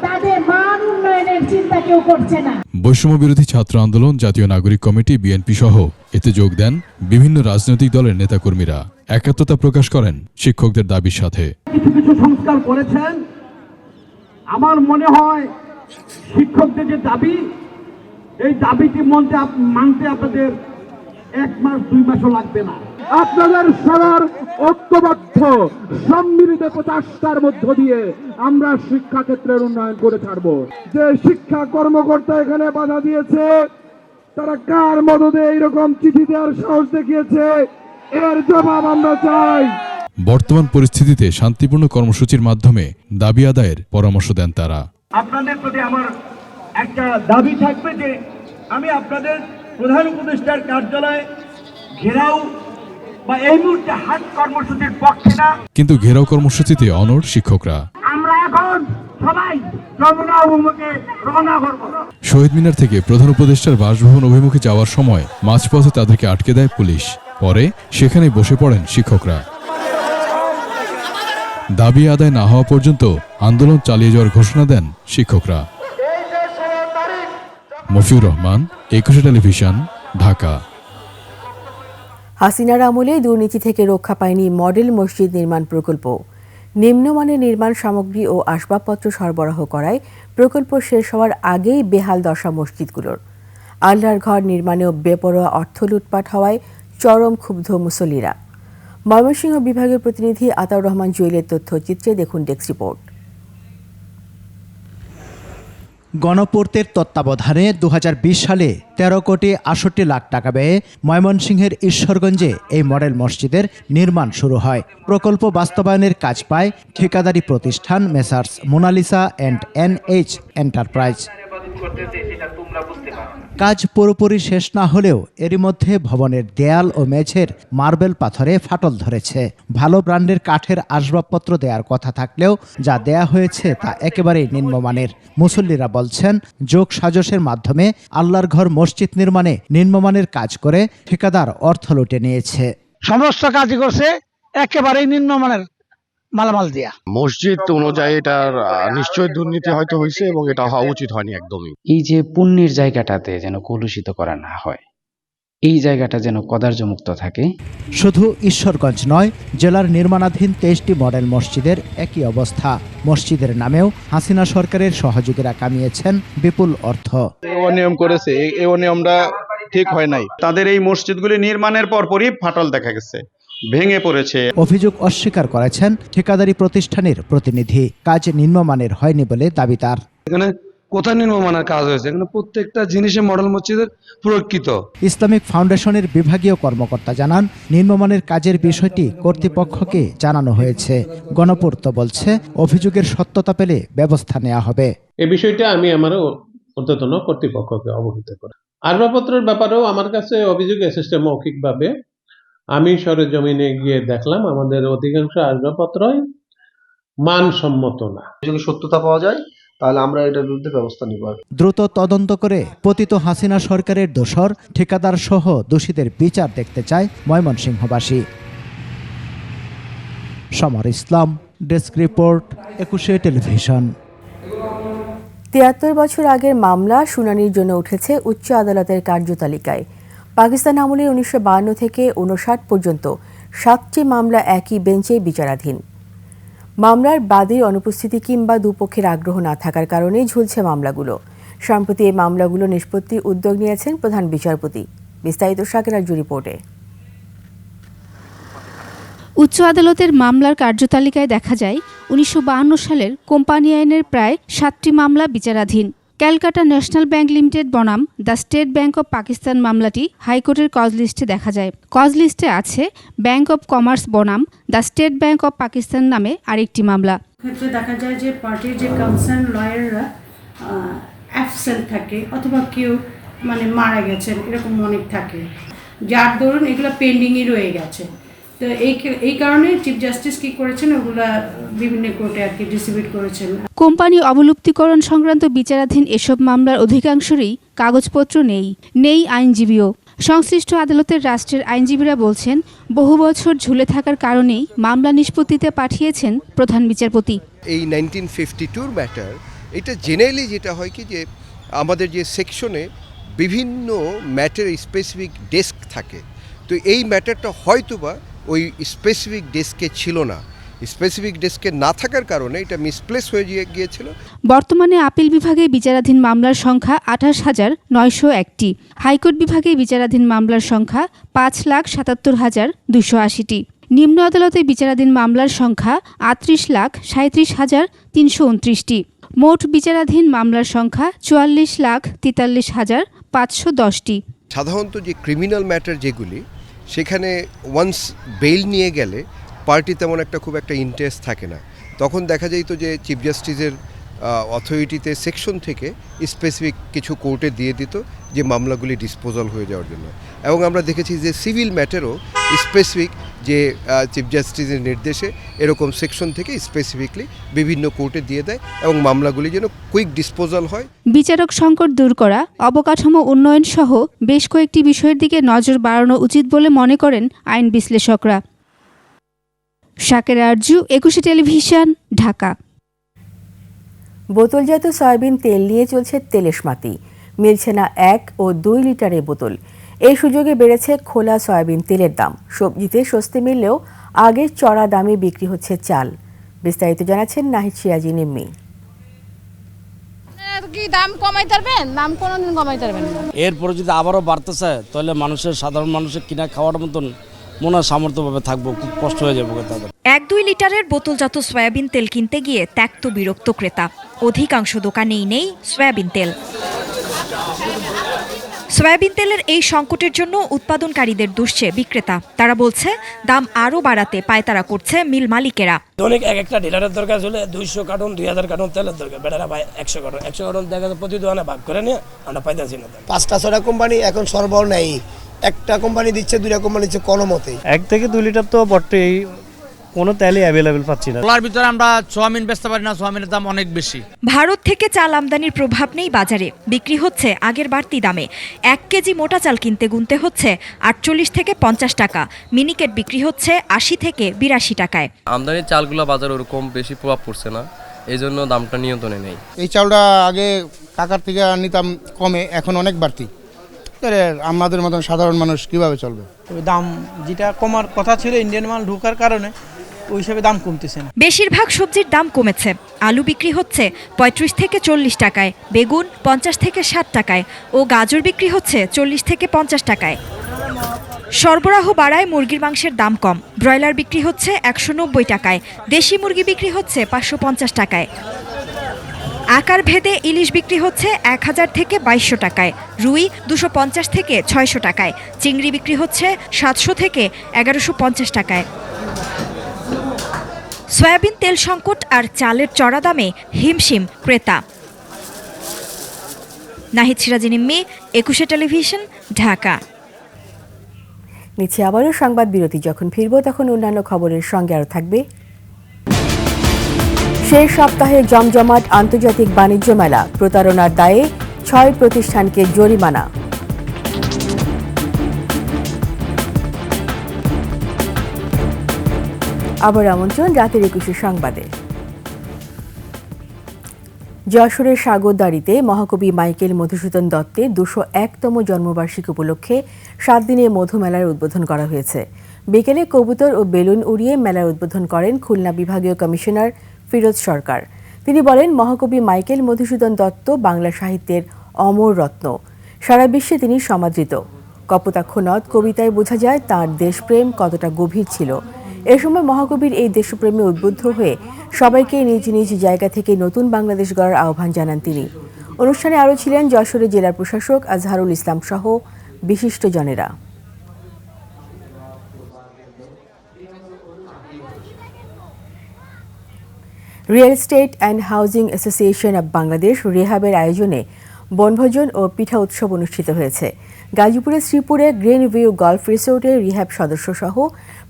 তাদের মান উন্নয়নের চিন্তা কেউ করছে না। বৈষম্য বিরোধী ছাত্র আন্দোলন, জাতীয় নাগরিক কমিটি, বিএনপি সহ এতে যোগ দেন বিভিন্ন রাজনৈতিক দলের নেতাকর্মীরা। একাত্মতা প্রকাশ করেন শিক্ষকদের দাবির সাথে। কিছু সংস্কার করেছেন, আমার মনে হয় শিক্ষকদের যে দাবি, এই দাবিটি মানতে আপনাদের 1 মাস 2 মাসও লাগবে না। আপনাদের সবার ঐক্যবদ্ধ সম্মিলিত প্রচেষ্টার মধ্য দিয়ে আমরা শিক্ষা ক্ষেত্রের উন্নয়ন করে ছাড়ব। যে শিক্ষা কর্মকর্তা এখানে বাধা দিয়েছে, তারা কার মদদে এইরকম চিঠি দেওয়ার সাহস দেখিয়েছে, এর জবাব আমরা চাই। বর্তমান পরিস্থিতিতে শান্তিপূর্ণ কর্মসূচির মাধ্যমে দাবি আদায়ের পরামর্শ দেন তারা। আপনাদের প্রতি আমার একটা দাবি থাকবে যে আমি আপনাদের প্রধান উপদেষ্টার কার্যালয়ে ঘেরাও বা এই মুহূর্তে হাট কর্মসূচির পক্ষে না, কিন্তু ঘেরাও কর্মসূচিতে অনড় শিক্ষকরা। আমরা এখন সবাই যমুনা অভিমুখে রওনা করব। শহীদ মিনার থেকে প্রধান উপদেষ্টার বাসভবন অভিমুখে যাওয়ার সময় মাঝপথে তাদেরকে আটকে দেয় পুলিশ। পরে সেখানে বসে পড়েন শিক্ষকরা। দাবি আদায় না হওয়া পর্যন্ত আন্দোলন চালিয়ে যাওয়ার ঘোষণা দেন শিক্ষকরা। মফিউর রহমান, 21 টেলিভিশন, ঢাকা। হাসিনার আমলে দুর্নীতি থেকে রক্ষা পায়নি মডেল মসজিদ নির্মাণ প্রকল্প। নিম্নমানের নির্মাণ সামগ্রী ও আসবাবপত্র সরবরাহ করায় প্রকল্প শেষ হওয়ার আগেই বেহাল দশা মসজিদগুলোর। আল্লাহর ঘর নির্মাণেও বেপরোয়া অর্থ লুটপাট হওয়ায় চরম ক্ষুব্ধ মুসল্লিরা। ময়মনসিংহ বিভাগের প্রতিনিধি আতাউর রহমান জুয়েলের তথ্যচিত্রে দেখুন ডেস্ক রিপোর্ট। গণপূর্তের তত্ত্বাবধানে 2020 সালে 13 কোটি 68 লাখ টাকা ব্যয়ে ময়মনসিংহের ঈশ্বরগঞ্জে এই মডেল মসজিদের নির্মাণ শুরু হয়। প্রকল্প বাস্তবায়নের কাজ পায় ঠিকাদারি প্রতিষ্ঠান messrs Monalisa and NH enterprise. কাজ পুরোপুরি শেষ না হলেও এরই মধ্যে ভবনের দেয়াল ও মেঝের মার্বেল পাথরে ফাটল ধরেছে। ভালো ব্র্যান্ডের কাঠের আসবাবপত্র দেওয়ার কথা থাকলেও যা দেয়া হয়েছে তা একেবারেই নিম্নমানের। মুসল্লিরা বলছেন, যোগ সাজসের মাধ্যমে আল্লাহর ঘর মসজিদ নির্মাণে নিম্নমানের কাজ করে ঠিকাদার অর্থ লুটে নিয়েছে। সমস্ত কাজই করছে একেবারেই নিম্নমানের মালামাল দিয়া। মসজিদ অনুযায়ী এটার নিশ্চয়ই দুর্নীতি হয়তো হয়েছে এবং এটা হওয়া উচিত হয়নি একদমই। এই যে পুণ্যের জায়গাটাতে যেন কলুষিত করা না হয়, এই জায়গাটা যেন কদার্যমুক্ত থাকে। শুধু ঈশ্বরগঞ্জ নয়, জেলার নির্মাণাধীন 23টি মডেল মসজিদের একই অবস্থা। মসজিদের নামেও হাসিনা সরকারের সহযোগীরা কামিয়েছেন বিপুল অর্থ। অনিয়ম করেছে, এই অনিয়মটা ঠিক হয় নাই। তাদের এই মসজিদগুলি নির্মাণের পরপরই ফাটল দেখা গেছে, ভেঙে পড়েছে। অভিযোগ অস্বীকার করেছেন ঠিকাদারি প্রতিষ্ঠানের প্রতিনিধি। কাজ নিম্নমানের হয়নি বলে দাবি তার। এখানে কোথায় নিম্নমানের কাজ হয়েছে? এখানে প্রত্যেকটা জিনিসে মডেল মসজিদের প্রকৃত। ইসলামিক ফাউন্ডেশনের বিভাগীয় কর্মকর্তা জানান, নিম্নমানের কাজের বিষয়টি কর্তৃপক্ষকে জানানো হয়েছে। গণপূর্ত বলছে, অভিযোগের সত্যতা পেলে ব্যবস্থা নেওয়া হবে। এই বিষয়টা আমি আমার ঊর্ধ্বতন কর্তৃপক্ষকে অবহিত করি। আসবাবপত্রের ব্যাপারেও আমার কাছে অভিযোগ এসেছে মৌখিকভাবে। আমি সরেজমিনে গিয়ে দেখলাম আমাদের অধিকাংশ আসবাবপত্রই মানসম্মত না। যদি সত্যতা পাওয়া যায় তাহলে আমরা এটার বিরুদ্ধে ব্যবস্থা নিব। দ্রুত তদন্ত করে পতিত হাসিনা সরকারের দোসর ঠিকাদার সহ দোষীদের বিচার দেখতে চায় ময়মনসিংহবাসী। সমর ইসলাম, ডেস্ক রিপোর্ট, 21 টেলিভিশন। ৭৩ বছর আগের মামলা শুনানির জন্য উঠেছে উচ্চ আদালতের কার্যতালিকায়। পাকিস্তান আমলে ১৯৫২ থেকে ৫৯ পর্যন্ত ৭টি মামলা একই বেঞ্চে বিচারাধীন। মামলার বাদীর অনুপস্থিতি কিংবা দুপক্ষের আগ্রহ না থাকার কারণেই ঝুলছে মামলাগুলো। সম্প্রতি এই মামলাগুলো নিষ্পত্তির উদ্যোগ নিয়েছেন প্রধান বিচারপতি। বিস্তারিত শাকের রাজু রিপোর্টে। উচ্চ আদালতের মামলার কার্যতালিকায় দেখা যায় ১৯৫২ সালের কোম্পানি আইনের প্রায় ৭টি মামলা বিচারাধীন। ক্যালকাটা ন্যাশনাল ব্যাংক লিমিটেড বনাম the state bank of Pakistan মামলাটি হাইকোর্টের কজ লিস্টে দেখা যায়। কজ লিস্টে আছে ব্যাংক অব কমার্স বনাম the state bank of Pakistan নামে আরেকটি মামলা। ক্ষেত্রে দেখা যায় যে পার্টির যে কনসার্ন লয়াররা অ্যাবসেন্ট থাকে অথবা কেউ মারা গেছেন, এরকম অনেক থাকে, যার দরুন এগুলো পেন্ডিংই রয়ে গেছে। তো এই কারণে চিফ জাস্টিস কি করেছেন, ওগুলা বিভিন্ন কোর্টে আর কি ডিস্ট্রিবিউট করেছেন। কোম্পানি অবলুপ্তিকরণ সংক্রান্ত বিচারাধীন এসব মামলার অধিকাংশেরই কাগজপত্র নেই আইনজীবীও। সংশ্লিষ্ট আদালতের রাষ্ট্রের আইনজীবীরা বলছেন, বহু বছর ঝুলে থাকার কারণেই মামলা নিষ্পত্তিতে পাঠিয়েছেন প্রধান বিচারপতি। এই 1952 ম্যাটার, এটা জেনারেলি যেটা হয় কি যে আমাদের যে সেকশনে বিভিন্ন ম্যাটার স্পেসিফিক ডেস্ক থাকে, তো এই ম্যাটারটা হয়তোবা ওই স্পেসিফিক ডেস্কে ছিল না। স্পেসিফিক ডেস্কে না থাকার কারণে এটা মিসপ্লেস হয়ে গিয়েছিল। বর্তমানে আপিল বিভাগে বিচারাধীন মামলার সংখ্যা ২৮,৯০১টি। হাইকোর্ট বিভাগে বিচারাধীন মামলার সংখ্যা ৫,৭৭,২৮০টি। নিম্ন আদালতে বিচারাধীন মামলার সংখ্যা ৩৮,৩৭,৩২৯টি। মোট বিচারাধীন মামলার সংখ্যা ৪৪,৪৩,৫১০টি। সাধারণত যে ক্রিমিনাল ম্যাটার যেগুলি, সেখানে ওয়ান্স বেইল নিয়ে গেলে পার্টি তেমন খুব একটা ইন্টারেস্ট থাকে না। তখন দেখা যাইতো যে চিফ জাস্টিসের অথরিটিতে সেকশন থেকে স্পেসিফিক কিছু কোর্টে দিয়ে দিত যে মামলাগুলি ডিসপোজাল হয়ে যাওয়ার জন্য। এবং আমরা দেখেছি যে সিভিল ম্যাটারও স্পেসিফিক যে চিফ জাস্টিসের নির্দেশে এরকম সেকশন থেকে স্পেসিফিকলি বিভিন্ন কোর্টে দিয়ে দেয় এবং মামলাগুলি যেন কুইক ডিসপোজাল হয়। বিচারক সংকট দূর করা, অবকাঠামো উন্নয়ন সহ বেশ কয়েকটি বিষয়ের দিকে নজর বাড়ানো উচিত বলে মনে করেন আইন বিশ্লেষকরা। শাকের আরজু, 21 টেলিভিশন, ঢাকা। বোতলজাত সয়াবিন তেল নিয়ে চলছে তেলেশমাতি। মিলছে না 1 ও 2 লিটারের বোতল। এই সুযোগে বেড়েছে খোলা সয়াবিন তেলের দাম। সবজিতে স্বস্তি মিললেও আগের চড়া দামে বিক্রি হচ্ছে চাল। বিস্তারিত জানাচ্ছেন নাহিদ সিরাজি নিম্মি। দাম কমাইতে পারবেন? দাম কোনোদিন কমাইতে পারবেন না। এরপরে যদি আবারও বাড়তেছে তাহলে সাধারণ মানুষের কিনা খাওয়ার মতন মনে সামর্থ্যভাবে থাকবো, খুব কষ্ট হয়ে যাবে তাদের। 1-2 লিটারের বোতলজাত সয়াবিন তেল কিনতে গিয়ে ত্যক্ত বিরক্ত ক্রেতা। অধিকাংশ দোকানেই নেই সয়াবিন তেল। সয়াবিন তেলের এই সংকটের জন্য উৎপাদনকারীদের দুষছে বিক্রেতা। তারা বলছে, দাম আরও বাড়াতে পায়তারা করছে মিল মালিকেরা। অনেক একটা ডিলারের দরকার হলে 200 কার্টন 2000 কার্টন তেলের দরকার, বেটারা ভাই 100 কার্টন দেখা যায় প্রতি দোকানে ভাগ করে নিয়ে আমরা পাইতেছি না। 5টা-6টা কোম্পানি এখন সরবরাহ নেই, একটা কোম্পানি দিচ্ছে, 2টা কোম্পানি দিচ্ছে কোনো মতে। 1 থেকে 2 লিটার তো বটেই, কোনো তেলই অ্যাভেলেবেল পাচ্ছি না। খোলার ভিতরে আমরা সোয়াবিন বেচতে পারি না, সোয়াবিনের দাম অনেক বেশি। ভারত থেকে চাল আমদানির প্রভাব নেই বাজারে, বিক্রি হচ্ছে আগের বাড়তি দামে। 1 কেজি মোটা চাল কিনতে গুনতে হচ্ছে 48 থেকে 50 টাকা। মিনিকেট বিক্রি হচ্ছে 80 থেকে 82 টাকায়। আমদানির চালগুলো বাজারে ওরকম বেশি প্রভাব পড়ছে না, এই জন্য দামটা নিয়ন্ত্রণে নেই। এই চালটা আগে টাকার থেকে নিতাম কমে, এখন অনেক বাড়তি। আমাদের মতন সাধারণ মানুষ কিভাবে চলবে? দাম যেটা কমার কথা ছিল, ইন্ডিয়ান মাল ঢোকার কারণে ওই হিসাবে দাম কমতেছে না। বেশিরভাগ সবজির দাম কমেছে। আলু বিক্রি হচ্ছে 35 থেকে 40 টাকায়, বেগুন 50 থেকে 60 টাকায় ও গাজর বিক্রি হচ্ছে 40 থেকে 50 টাকায়। সরবরাহ বাড়ায় মুরগির মাংসের দাম কম। ব্রয়লার বিক্রি হচ্ছে 190 টাকায়, দেশি মুরগি বিক্রি হচ্ছে 550 টাকায়। আকার ভেদে ইলিশ বিক্রি হচ্ছে 1000 থেকে 2200 টাকায়, রুই 250 থেকে 600 টাকায়, চিংড়ি বিক্রি হচ্ছে 700 থেকে 1150 টাকায়। সয়াবিন তেল সংকট আর চালের চড়া দামে হিমশিম ক্রেতা। নাহিদ সিরাজি নিম্মি, 21 টেলিভিশন, ঢাকা। নিচে আবারও সংবাদ বিরতি। যখন ফিরবো তখন অন্যান্য খবরের সঙ্গে আরও থাকবে। শেষ সপ্তাহে জমজমাট আন্তর্জাতিক বাণিজ্য মেলা, প্রতারণার দায়ে 6 প্রতিষ্ঠানকে জরিমানা। আবার আমন্ত্রণ রাতের 21 সংবাদে। যশোরের সাগরদাড়িতে মহাকবি মাইকেল মধুসূদন দত্তের 201তম জন্মবার্ষিকী উপলক্ষে 7 দিনের মধু মেলার উদ্বোধন করা হয়েছে। বিকেলে কবুতর ও বেলুন উড়িয়ে মেলার উদ্বোধন করেন খুলনা বিভাগীয় কমিশনার ফিরোজ সরকার। তিনি বলেন, মহাকবি মাইকেল মধুসূদন দত্ত বাংলা সাহিত্যের অমর রত্ন। সারা বিশ্বে তিনি সমাদৃত। কপোতাক্ষ নদ কবিতায় বোঝা যায় তাঁর দেশপ্রেম কতটা গভীর ছিল। এ সময় মহাকবির এই দেশপ্রেমে উদ্বুদ্ধ হয়ে সবাইকে নিজ নিজ জায়গা থেকে নতুন বাংলাদেশ গড়ার আহ্বান জানান তিনি। অনুষ্ঠানে আরও ছিলেন যশোরের জেলা প্রশাসক আজহারুল ইসলাম সহ বিশিষ্টজনেরা। Real estate and housing association of Bangladesh রিহ্যাবের আয়োজনে বনভোজন ও পিঠা উৎসব অনুষ্ঠিত হয়েছে। গাজীপুরের শ্রীপুরে গ্রিন ভিউ গলফ রিসোর্টের রিহ্যাব সদস্যসহ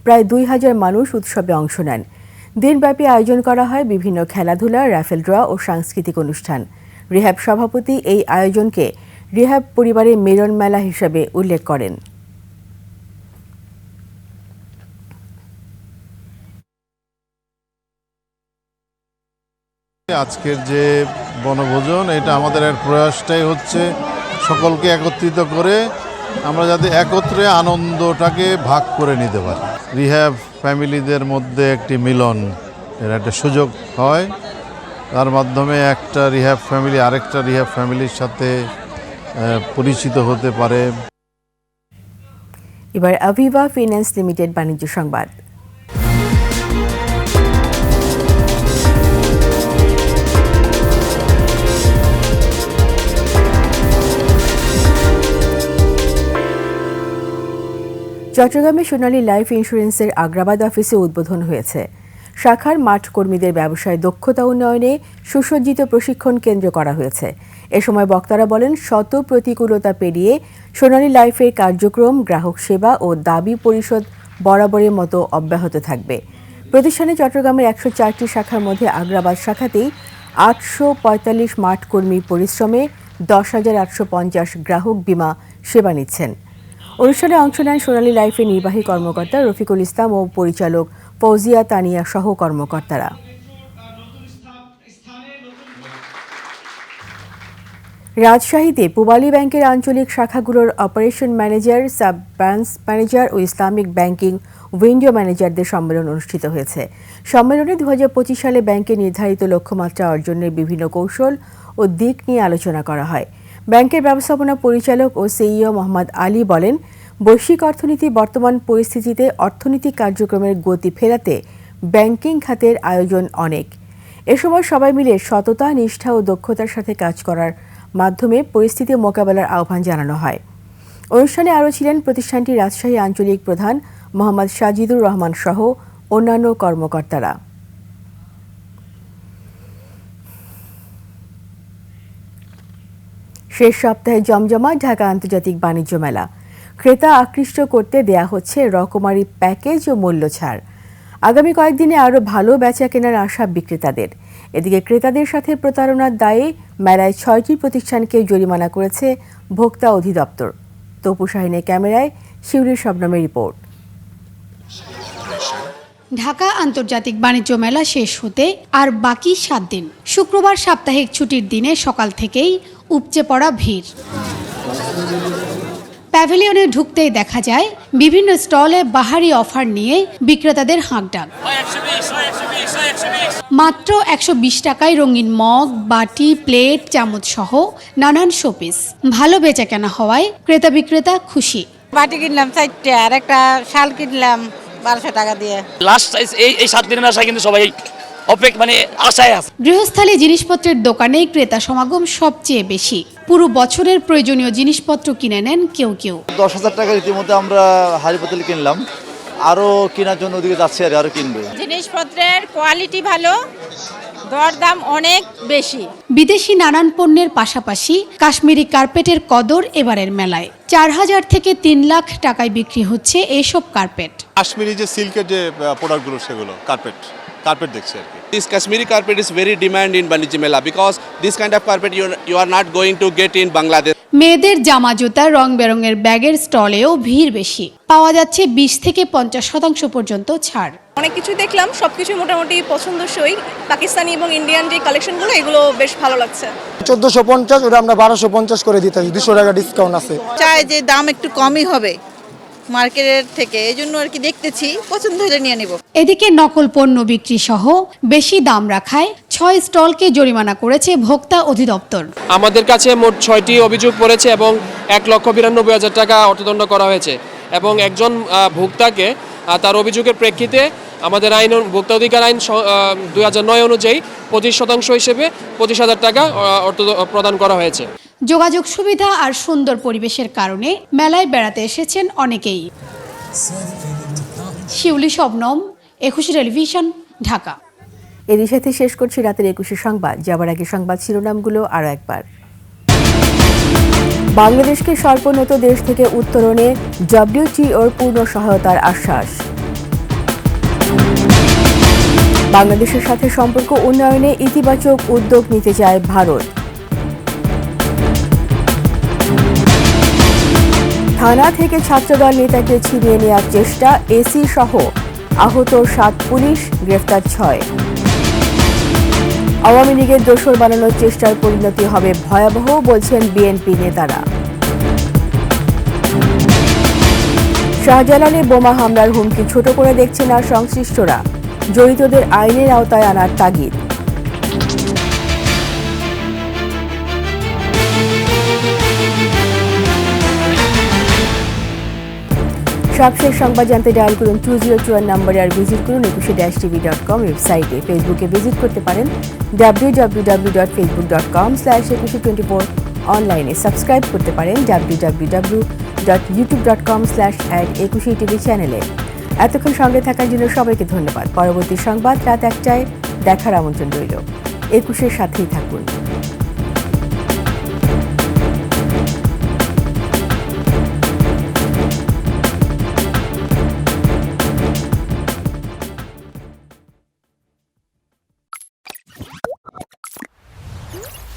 প্রায় 2000 মানুষ উৎসবে অংশ নেন। দিনব্যাপী আয়োজন করা হয় বিভিন্ন খেলাধুলা, রাফেল ড্র ও সাংস্কৃতিক অনুষ্ঠান। রিহ্যাব সভাপতি এই আয়োজনকে রিহ্যাব পরিবারের মিলন মেলা হিসেবে উল্লেখ করেন। আজকের যে বনভোজন, এটা আমাদের এক প্রয়াসটাই হচ্ছে সকলকে একত্রিত করে আমরা যাতে একত্রে আনন্দটাকে ভাগ করে নিতে পারি। রিহ্যাব ফ্যামিলিদের মধ্যে একটি মিলন এর একটা সুযোগ হয়, তার মাধ্যমে একটা রিহ্যাব ফ্যামিলি আরেকটা রিহ্যাব ফ্যামিলির সাথে পরিচিত হতে পারে। এবার আভিভা ফিন্যান্স লিমিটেড বাণিজ্য সংবাদ। চট্টগ্রামে সোনালী লাইফ ইন্স্যুরেন্সের আগ্রাবাদ অফিসে উদ্বোধন হয়েছে। শাখার মাঠ কর্মীদের ব্যবসায় দক্ষতা উন্নয়নে সুসজ্জিত প্রশিক্ষণ কেন্দ্র করা হয়েছে। এ সময় বক্তারা বলেন, শত প্রতিকূলতা পেরিয়ে সোনালী লাইফের কার্যক্রম গ্রাহক সেবা ও দাবি পরিশোধ বরাবরের মতো অব্যাহত থাকবে। প্রতিষ্ঠানে চট্টগ্রামের 104টি শাখার মধ্যে আগ্রাবাদ শাখাতেই 845 মাঠ কর্মীর পরিশ্রমে 10,850 গ্রাহক বিমা সেবা নিচ্ছেন। অনুষ্ঠানে অংশ নেন সোনালী লাইফের নির্বাহী কর্মকর্তা রফিকুল ইসলাম ও পরিচালক ফৌজিয়া তানিয়া সহ কর্মকর্তারা। রাজশাহীতে পূবালী ব্যাংকের আঞ্চলিক শাখাগুলোর operation manager, sub branch manager ও ইসলামিক ব্যাংকিং উইন্ডো ম্যানেজারদের সম্মেলন অনুষ্ঠিত হয়েছে। সম্মেলনে 2025 সালে ব্যাংকের নির্ধারিত লক্ষ্যমাত্রা অর্জনের বিভিন্ন কৌশল ও দিক নিয়ে আলোচনা করা হয়। ব্যাংকের ব্যবস্থাপনা পরিচালক ও সিইও মোহাম্মদ আলী বলেন, বৈশ্বিক অর্থনীতি বর্তমান পরিস্থিতিতে অর্থনৈতিক কার্যক্রমের গতি ফেরাতে ব্যাংকিং খাতের আয়োজন অনেক। এ সময় সবাই মিলে সততা, নিষ্ঠা ও দক্ষতার সাথে কাজ করার মাধ্যমে পরিস্থিতি মোকাবেলার আহ্বান জানানো হয়। অনুষ্ঠানে আরও ছিলেন প্রতিষ্ঠানটির রাজশাহী আঞ্চলিক প্রধান মোহাম্মদ সাজিদুর রহমান সহ অন্যান্য কর্মকর্তারা। শেষ সপ্তাহে জমজমাট ঢাকা আন্তর্জাতিক বাণিজ্য মেলা। ক্রেতা আকৃষ্ট করতে দেয়া হচ্ছে রকমারি প্যাকেজ ও মূল্য ছাড়। আগামী কয়েকদিনে আরও ভালো বেচা কেনার আশা বিক্রেতাদের। এদিকে ক্রেতাদের সাথে প্রতারণার দায়ে মেলায় 6টি প্রতিষ্ঠানকে জরিমানা করেছে ভোক্তা অধিদপ্তর। তপু শাহিনের ক্যামেরায় শিউরির শবনমের রিপোর্ট। ঢাকা আন্তর্জাতিক বাণিজ্য মেলা শেষ হতে আর বাকি 7 দিন। শুক্রবার সাপ্তাহিক ছুটির দিনে সকাল থেকেই উপচে পড়া ভিড়। প্যাভিলিয়নে ঢুকতেই দেখা যায় বিভিন্ন স্টলে বাহারি অফার নিয়ে বিক্রেতাদের হাঁকডাক। মাত্র 120 টাকায় রঙিন মগ, বাটি, প্লেট, চামচ সহ নানান শোপিস। ভালো বেচাকেনা হওয়ায় ক্রেতা বিক্রেতা খুশি। বাটি কিনলাম 4টা আর একটা শাল কিনলাম 1200 টাকা দিয়ে। লাস্ট এই 7 দিনের আশা কিন্তু সবাই আশায় আছে। গৃহস্থালী জিনিসপত্রের দোকানে ক্রেতা সমাগম সবচেয়ে বেশি। পুরো বছরের প্রয়োজনীয় জিনিসপত্র কিনে নেন কেউ কেউ। 10,000 টাকা ইতিমধ্যে আমরা হাড়ি পাতিল কিনলাম, আরো কেনার জন্য ওদিকে যাচ্ছে আর আরো কিনবে। জিনিসপত্রের কোয়ালিটি ভালো, দরদাম অনেক বেশি। বিদেশি নানান পণ্যের পাশাপাশি কাশ্মীরি কার্পেটের কদর এবারের মেলায়। 4,000 থেকে 3 লাখ টাকায় বিক্রি হচ্ছে এইসব কার্পেট। কাশ্মীরি যে সিল্কের যে প্রোডাক্টগুলো সেগুলো কার্পেট দেখছি আর কি। This Kashmiri carpet is very demand in Banijji Mela because this kind of carpet you are not going to get in Bangladesh. মেয়েদের জামা জুতা রং বেরঙের ব্যাগের স্টলেও ভিড় বেশি। পাওয়া যাচ্ছে 20 থেকে 50% পর্যন্ত ছাড়। অনেক কিছু দেখলাম, সবকিছু মোটামুটি পছন্দসই। পাকিস্তানি এবং ইন্ডিয়ান যে কালেকশনগুলো এগুলো বেশ ভালো লাগছে। 1450 ওটা আমরা 1250 করে দিতেছি, 200 টাকা ডিসকাউন্ট আছে। চাই যে দাম একটু কমই হবে মার্কেটের থেকে, এই জন্য আর কি দেখতেছি, পছন্দ হলে নিয়ে নেব। এদিকে নকল পণ্য বিক্রি সহ বেশি দাম রাখায় 6 স্টলকে জরিমানা করেছে ভোক্তা অধিদপ্তর। আমাদের কাছে মোট 6টি অভিযোগ পড়েছে এবং 1,92,000 টাকা অর্থদণ্ড করা হয়েছে এবং একজন ভোক্তাকে তার অভিযোগের প্রেক্ষিতে আমাদের আইন ভোক্তা অধিকার আইন 2009 অনুযায়ী 25% হিসেবে 25,000 টাকা অর্থ প্রদান করা হয়েছে। যোগাযোগ সুবিধা আর সুন্দর পরিবেশের কারণে মেলায় বেড়াতে এসেছেন অনেকেই। শিউলি শবনম, 21 টেলিভিশন, ঢাকা। এরই সাথে শেষ করছি রাতের 21 সংবাদ। যাবার আগে সংবাদ শিরোনামগুলো আরও একবার। বাংলাদেশকে স্বল্পোন্নত দেশ থেকে উত্তরণে ডব্লিউটিওর পূর্ণ সহায়তার আশ্বাস। বাংলাদেশের সাথে সম্পর্ক উন্নয়নে ইতিবাচক উদ্যোগ নিতে চায় ভারত। থানা থেকে ছাত্রদল নেতাকে ছিনিয়ে নেওয়ার চেষ্টা, এসি সহ আহত 7 পুলিশ, গ্রেফতার 6। আওয়ামী লীগের দোসর বানানোর চেষ্টার পরিণতি হবে ভয়াবহ, বলছেন বিএনপি নেতারা। শাহজালালে বোমা হামলার হুমকি ছোট করে দেখছে না সংশ্লিষ্টরা, জড়িতদের আইনের আওতায় আনার তাগিদ। সবশেষ সংবাদ জানতে ডায়াল করুন 2021 নম্বরে আর ভিজিট করুন 21-tv.com ওয়েবসাইটে। ফেসবুকে ভিজিট করতে পারেন www.facebook.com/2124। অনলাইনে সাবস্ক্রাইব করতে পারেন www.youtube.com/@21tv চ্যানেলে। এতক্ষণ সঙ্গে থাকার জন্য সবাইকে ধন্যবাদ। পরবর্তী সংবাদ রাত 1টায় দেখার আমন্ত্রণ রইল। 21-এর সাথেই থাকুন।